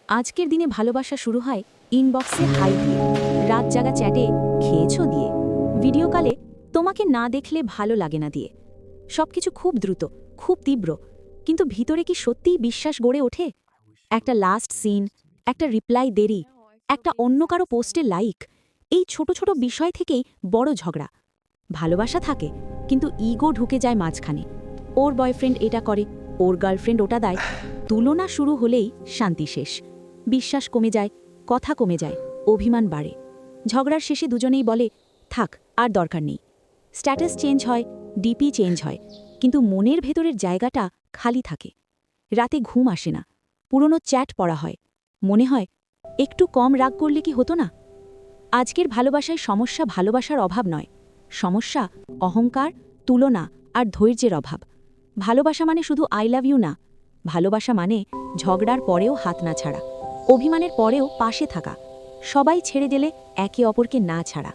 আজকের দিনে ভালোবাসা শুরু হয় ইনবক্সে হাই দিয়ে, রাত জাগা চ্যাটে খেয়েছো দিয়ে, ভিডিও কলে তোমাকে না দেখলে ভালো লাগে না দিয়ে। সবকিছু খুব দ্রুত, খুব তীব্র, কিন্তু ভিতরে কি সত্যিই বিশ্বাস গড়ে ওঠে? একটা লাস্ট সিন, একটা রিপ্লাই দেরি, একটা অন্য কারো পোস্টে লাইক, এই ছোট ছোট বিষয় থেকেই বড় ঝগড়া। ভালোবাসা থাকে, কিন্তু ইগো ঢুকে যায় মাঝখানে। ওর বয়ফ্রেন্ড এটা করে, ওর গার্লফ্রেন্ড ওটা দেয়। তুলনা শুরু হলেই শান্তি শেষ। বিশ্বাস কমে যায়, কথা কমে যায়, অভিমান বাড়ে। ঝগড়ার শেষে দুজনেই বলে, থাক, আর দরকার নেই। স্ট্যাটাস চেঞ্জ হয়, ডিপি চেঞ্জ হয়, কিন্তু মনের ভেতরের জায়গাটা খালি থাকে। রাতে ঘুম আসে না, পুরনো চ্যাট পড়া হয়, মনে হয় একটু কম রাগ করলে কি হতো না। আজকের ভালোবাসায় সমস্যা ভালোবাসার অভাব নয়, সমস্যা অহংকার, তুলনা আর ধৈর্যের অভাব। ভালোবাসা মানে শুধু আই লাভ ইউ না, ভালোবাসা মানে ঝগড়ার পরেও হাত না ছাড়া, অভিমানের পরেও পাশে থাকা, সবাই ছেড়ে দিলে একে অপরকে না ছাড়া।